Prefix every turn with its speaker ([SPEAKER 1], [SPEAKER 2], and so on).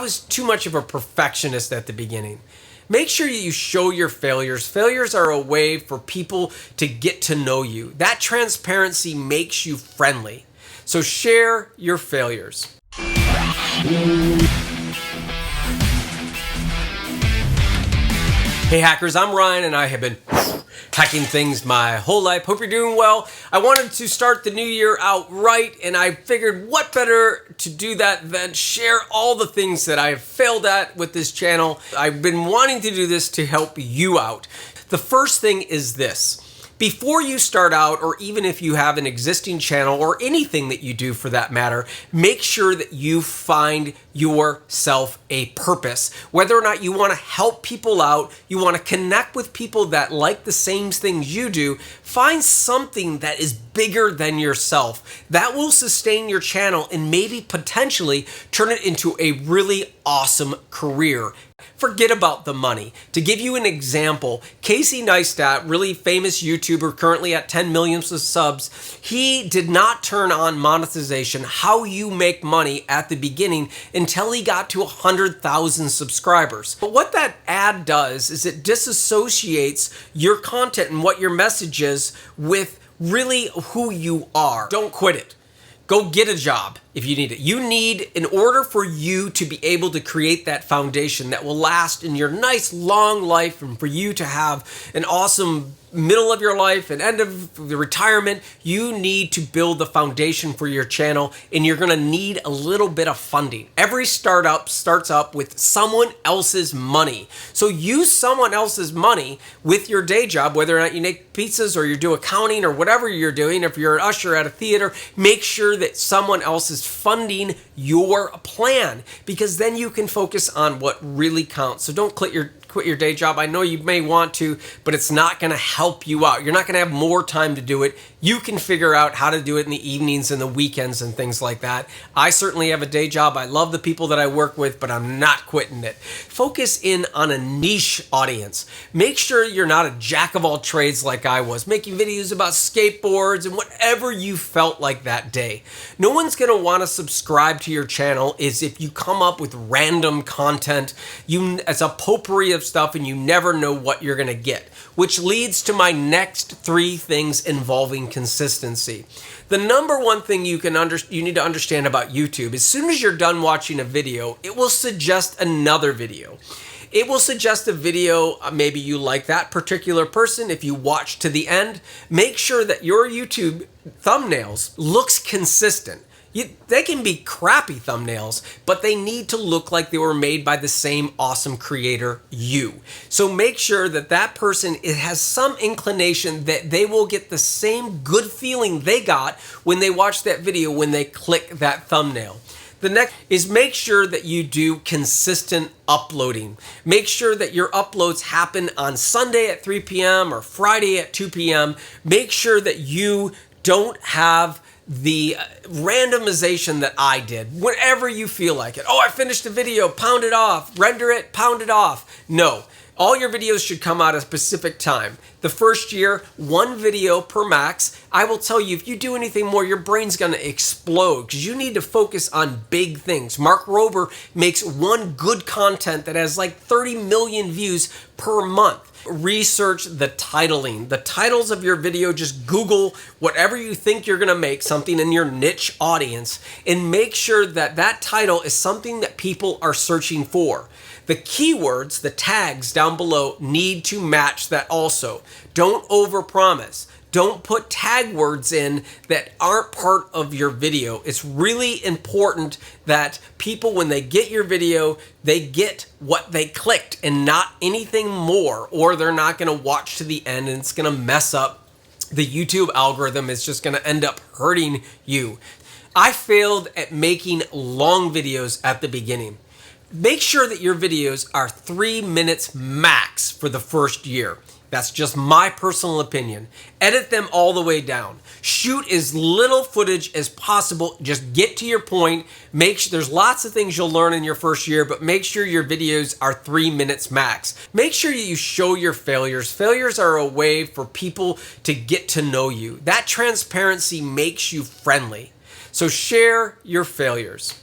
[SPEAKER 1] was too much of a perfectionist at the beginning. Make sure you show your failures. Failures are a way for people to get to know you. That transparency makes you friendly. So share your failures. Hey hackers, I'm Ryan and I have been hacking things my whole life. Hope you're doing well. I wanted to start the new year out right, and I figured what better to do that than share all the things that I have failed at with this channel. I've been wanting to do this to help you out. The first thing is this. Before you start out, or even if you have an existing channel or anything that you do for that matter, make sure that you find yourself a purpose. Whether or not you want to help people out, you want to connect with people that like the same things you do, find something that is bigger than yourself. That will sustain your channel and maybe potentially turn it into a really awesome career. Forget about the money. To give you an example, Casey Neistat, really famous YouTuber, currently at 10 million subs, he did not turn on monetization, how you make money, at the beginning until he got to 100,000 subscribers. But what that ad does is it disassociates your content and what your message is with really who you are. Don't quit it. Go get a job if you need it. You need, in order for you to be able to create that foundation that will last in your nice long life and for you to have an awesome middle of your life and end of the retirement, you need to build the foundation for your channel, and you're gonna need a little bit of funding. Every startup starts up with someone else's money. So use someone else's money with your day job, whether or not you make pizzas or you do accounting or whatever you're doing. If you're an usher at a theater, make sure that someone else is funding your plan, because then you can focus on what really counts. So don't quit your day job. I know you may want to, but it's not going to help you out. You're not going to have more time to do it. You can figure out how to do it in the evenings and the weekends and things like that. I certainly have a day job. I love the people that I work with, but I'm not quitting it. Focus in on a niche audience. Make sure you're not a jack of all trades like I was, making videos about skateboards and whatever you felt like that day. No one's going to want to subscribe to your channel is if you come up with random content. It's a potpourri of stuff and you never know what you're going to get, which leads to my next 3 things involving consistency. The number one thing you need to understand about YouTube, as soon as you're done watching a video, it will suggest another video. It will suggest a video, maybe you like that particular person. If you watch to the end, make sure that your YouTube thumbnails looks consistent. They can be crappy thumbnails, but they need to look like they were made by the same awesome creator, you. So make sure that that person has some inclination that they will get the same good feeling they got when they watch that video when they click that thumbnail. The next is make sure that you do consistent uploading. Make sure that your uploads happen on Sunday at 3 p.m. or Friday at 2 p.m. Make sure that you don't have the randomization that I did. Whenever you feel like it. Oh, I finished a video, pound it off. Render it, pound it off. No. All your videos should come out at a specific time. The first year, 1 video per max. I will tell you, if you do anything more, your brain's gonna explode because you need to focus on big things. Mark Rober makes one good content that has like 30 million views per month. Research the titling. The titles of your video, just Google whatever you think you're gonna make, something in your niche audience, and make sure that that title is something that people are searching for. The keywords, the tags down below need to match that also. Don't overpromise. Don't put tag words in that aren't part of your video. It's really important that people, when they get your video, they get what they clicked and not anything more, or they're not gonna watch to the end and it's gonna mess up the YouTube algorithm. It's just gonna end up hurting you. I failed at making long videos at the beginning. Make sure that your videos are 3 minutes max for the first year. That's just my personal opinion. Edit them all the way down. Shoot as little footage as possible. Just get to your point. Make sure there's lots of things you'll learn in your first year, but make sure your videos are 3 minutes max. Make sure you show your failures. Failures are a way for people to get to know you. That transparency makes you friendly. So share your failures.